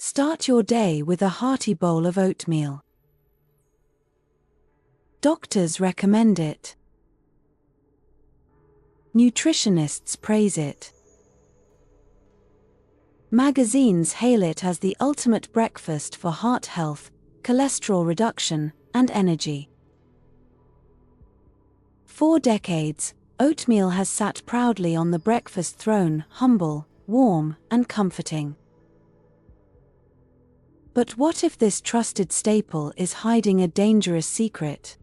Start your day with a hearty bowl of oatmeal. Doctors recommend it. Nutritionists praise it. Magazines hail it as the ultimate breakfast for heart health, cholesterol reduction, and energy. For decades, oatmeal has sat proudly on the breakfast throne, humble, warm, and comforting. But what if this trusted staple is hiding a dangerous secret?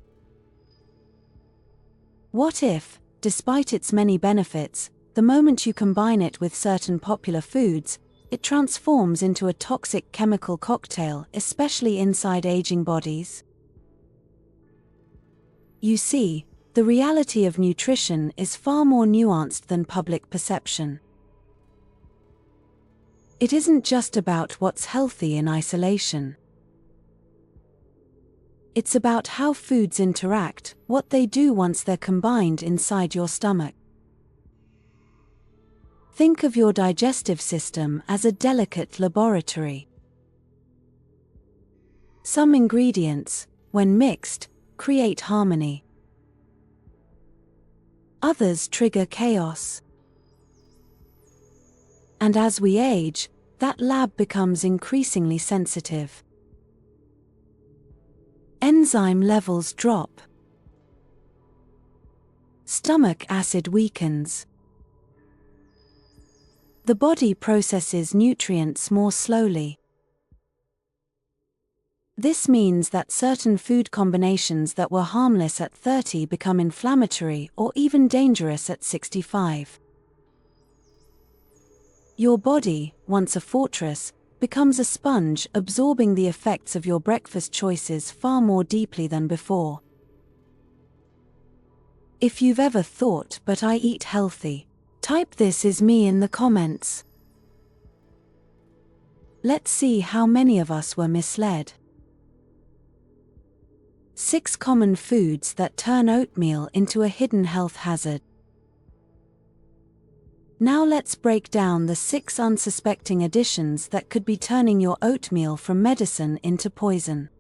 What if, despite its many benefits, the moment you combine it with certain popular foods, it transforms into a toxic chemical cocktail, especially inside aging bodies? You see, the reality of nutrition is far more nuanced than public perception. It isn't just about what's healthy in isolation. It's about how foods interact, what they do once they're combined inside your stomach. Think of your digestive system as a delicate laboratory. Some ingredients, when mixed, create harmony. Others trigger chaos. And as we age, that lab becomes increasingly sensitive. Enzyme levels drop. Stomach acid weakens. The body processes nutrients more slowly. This means that certain food combinations that were harmless at 30 become inflammatory or even dangerous at 65. Your body, once a fortress, becomes a sponge, absorbing the effects of your breakfast choices far more deeply than before. If you've ever thought, "But I eat healthy," type "This is me" in the comments. Let's see how many of us were misled. 6 common foods that turn oatmeal into a hidden health hazard. Now let's break down the 6 unsuspecting additions that could be turning your oatmeal from medicine into poison.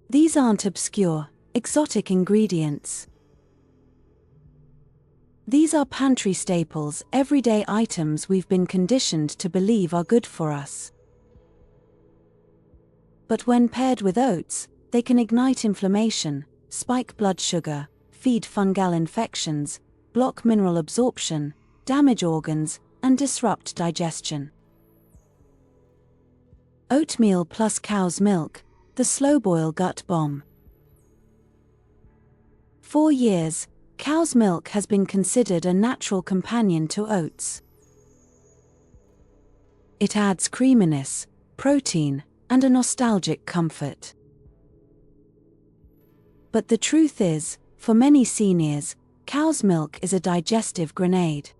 These aren't obscure, exotic ingredients. These are pantry staples, everyday items we've been conditioned to believe are good for us. But when paired with oats, they can ignite inflammation, spike blood sugar, feed fungal infections, block mineral absorption, damage organs, and disrupt digestion. Oatmeal plus cow's milk, the slow-boil gut bomb. For years, cow's milk has been considered a natural companion to oats. It adds creaminess, protein, and a nostalgic comfort. But the truth is, for many seniors, cow's milk is a digestive grenade.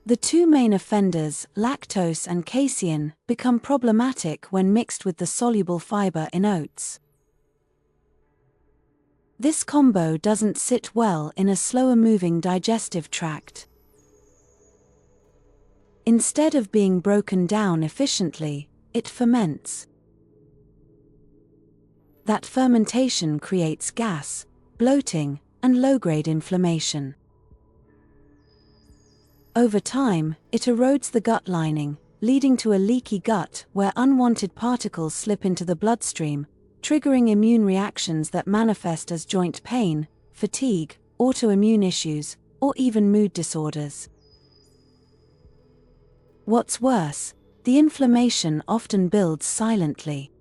The 2 main offenders, lactose and casein, become problematic when mixed with the soluble fiber in oats. This combo doesn't sit well in a slower-moving digestive tract. Instead of being broken down efficiently, it ferments. That fermentation creates gas, bloating, and low-grade inflammation. Over time, it erodes the gut lining, leading to a leaky gut where unwanted particles slip into the bloodstream, triggering immune reactions that manifest as joint pain, fatigue, autoimmune issues, or even mood disorders. What's worse, the inflammation often builds silently.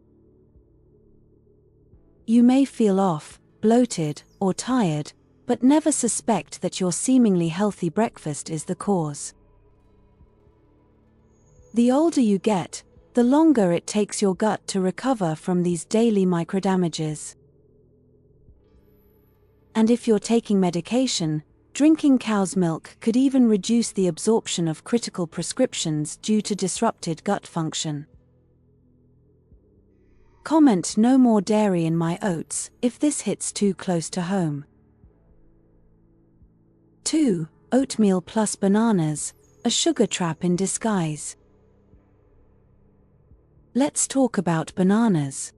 You may feel off, bloated, or tired, but never suspect that your seemingly healthy breakfast is the cause. The older you get, the longer it takes your gut to recover from these daily microdamages. And if you're taking medication, drinking cow's milk could even reduce the absorption of critical prescriptions due to disrupted gut function. Comment "No more dairy in my oats" if this hits too close to home. 2. Oatmeal plus bananas, a sugar trap in disguise. Let's talk about bananas.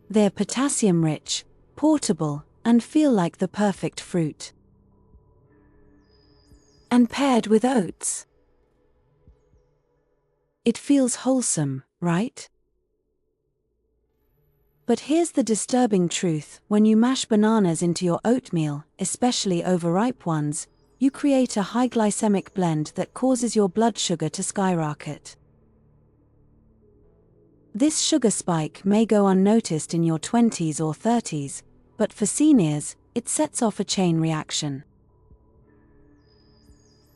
They're potassium-rich, portable, and feel like the perfect fruit. And paired with oats, it feels wholesome, right? But here's the disturbing truth: when you mash bananas into your oatmeal, especially overripe ones, you create a high glycemic blend that causes your blood sugar to skyrocket. This sugar spike may go unnoticed in your 20s or 30s, but for seniors, it sets off a chain reaction.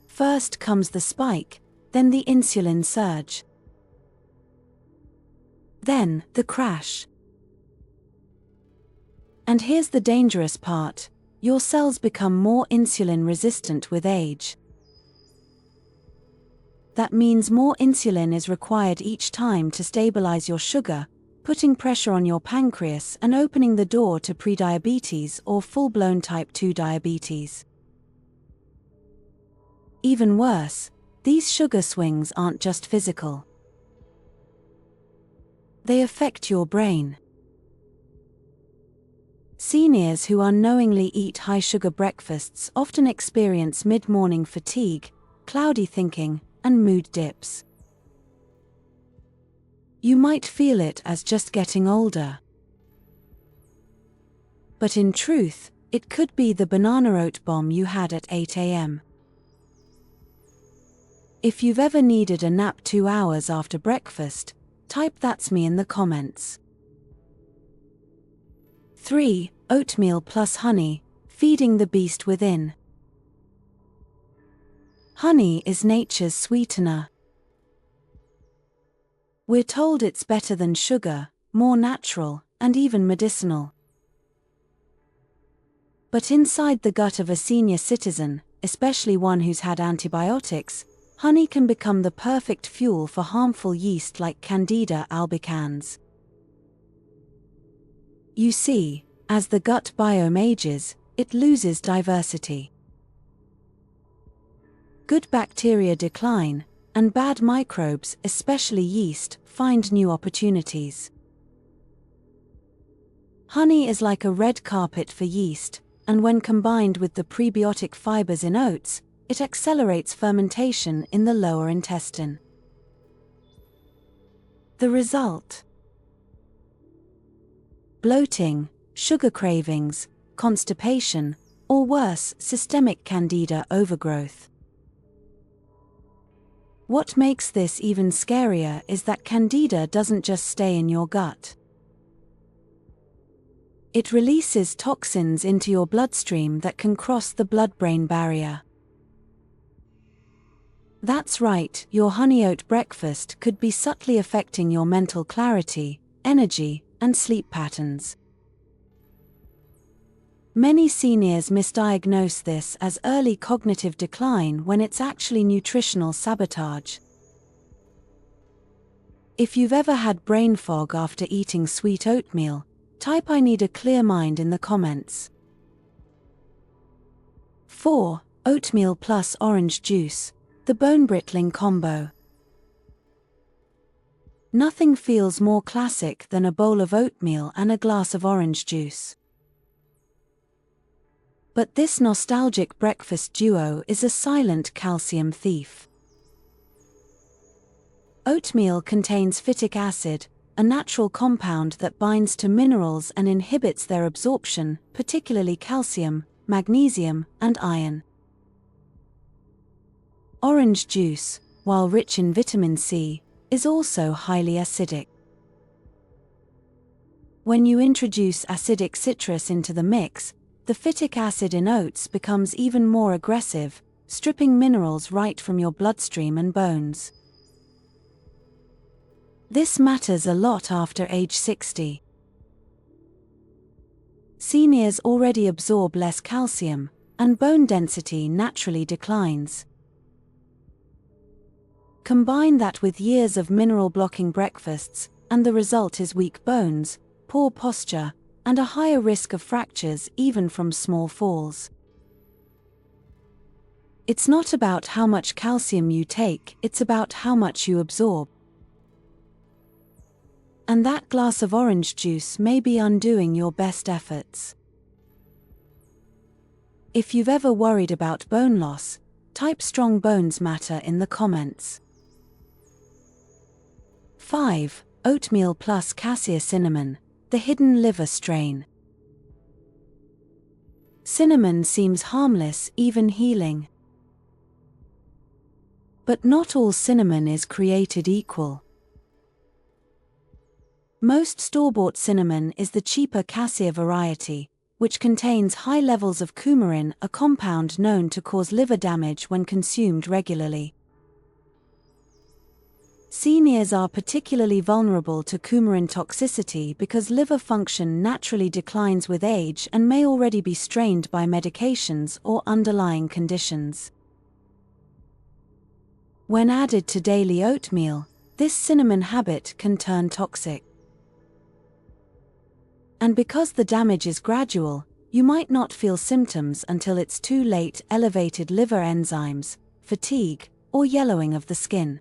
First comes the spike, then the insulin surge. Then, the crash. And here's the dangerous part: your cells become more insulin resistant with age. That means more insulin is required each time to stabilize your sugar, putting pressure on your pancreas and opening the door to prediabetes or full-blown type 2 diabetes. Even worse, these sugar swings aren't just physical. They affect your brain. Seniors who unknowingly eat high-sugar breakfasts often experience mid-morning fatigue, cloudy thinking, and mood dips. You might feel it as just getting older. But in truth, it could be the banana oat bomb you had at 8 a.m. If you've ever needed a nap 2 hours after breakfast, type "that's me" in the comments. 3. Oatmeal plus honey, feeding the beast within. Honey is nature's sweetener. We're told it's better than sugar, more natural, and even medicinal. But inside the gut of a senior citizen, especially one who's had antibiotics, honey can become the perfect fuel for harmful yeast like Candida albicans. You see, as the gut biome ages, it loses diversity. Good bacteria decline, and bad microbes, especially yeast, find new opportunities. Honey is like a red carpet for yeast, and when combined with the prebiotic fibers in oats, it accelerates fermentation in the lower intestine. The result: bloating, sugar cravings, constipation, or worse, systemic Candida overgrowth. What makes this even scarier is that Candida doesn't just stay in your gut. It releases toxins into your bloodstream that can cross the blood-brain barrier. That's right, your honey oat breakfast could be subtly affecting your mental clarity, energy, and sleep patterns. Many seniors misdiagnose this as early cognitive decline when it's actually nutritional sabotage. If you've ever had brain fog after eating sweet oatmeal, type "I need a clear mind" in the comments. 4. Oatmeal plus orange juice, the bone-brittling combo. Nothing feels more classic than a bowl of oatmeal and a glass of orange juice. But this nostalgic breakfast duo is a silent calcium thief. Oatmeal contains phytic acid, a natural compound that binds to minerals and inhibits their absorption, particularly calcium, magnesium, and iron. Orange juice, while rich in vitamin C, is also highly acidic. When you introduce acidic citrus into the mix, the phytic acid in oats becomes even more aggressive, stripping minerals right from your bloodstream and bones. This matters a lot after age 60. Seniors already absorb less calcium, and bone density naturally declines. Combine that with years of mineral-blocking breakfasts, and the result is weak bones, poor posture, and a higher risk of fractures even from small falls. It's not about how much calcium you take, it's about how much you absorb. And that glass of orange juice may be undoing your best efforts. If you've ever worried about bone loss, type strong bones matter in the comments. 5. Oatmeal plus cassia cinnamon, the hidden liver strain. Cinnamon seems harmless, even healing. But not all cinnamon is created equal. Most store-bought cinnamon is the cheaper cassia variety, which contains high levels of coumarin, a compound known to cause liver damage when consumed regularly. Seniors are particularly vulnerable to coumarin toxicity because liver function naturally declines with age and may already be strained by medications or underlying conditions. When added to daily oatmeal, this cinnamon habit can turn toxic. And because the damage is gradual, you might not feel symptoms until it's too late: elevated liver enzymes, fatigue, or yellowing of the skin.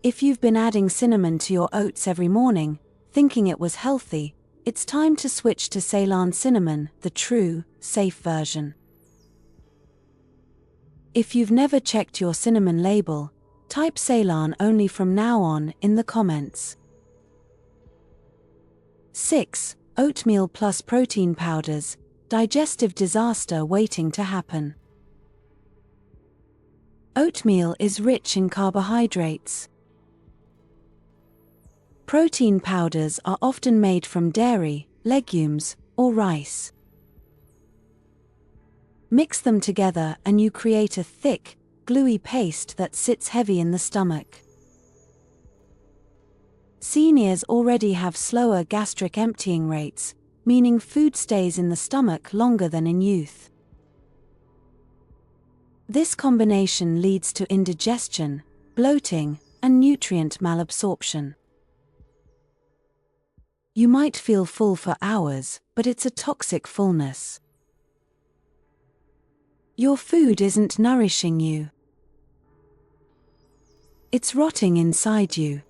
If you've been adding cinnamon to your oats every morning, thinking it was healthy, it's time to switch to Ceylon cinnamon, the true, safe version. If you've never checked your cinnamon label, type Ceylon only from now on in the comments. 6. Oatmeal plus protein powders, digestive disaster waiting to happen. Oatmeal is rich in carbohydrates. Protein powders are often made from dairy, legumes, or rice. Mix them together and you create a thick, gluey paste that sits heavy in the stomach. Seniors already have slower gastric emptying rates, meaning food stays in the stomach longer than in youth. This combination leads to indigestion, bloating, and nutrient malabsorption. You might feel full for hours, but it's a toxic fullness. Your food isn't nourishing you. It's rotting inside you.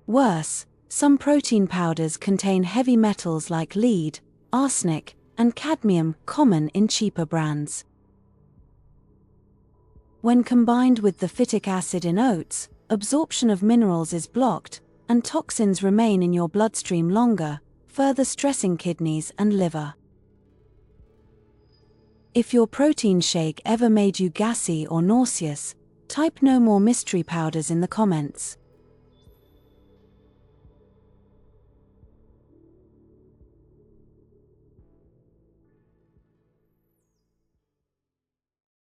Worse, some protein powders contain heavy metals like lead, arsenic, and cadmium, common in cheaper brands. When combined with the phytic acid in oats, absorption of minerals is blocked, and toxins remain in your bloodstream longer, further stressing kidneys and liver. If your protein shake ever made you gassy or nauseous, type no more mystery powders in the comments.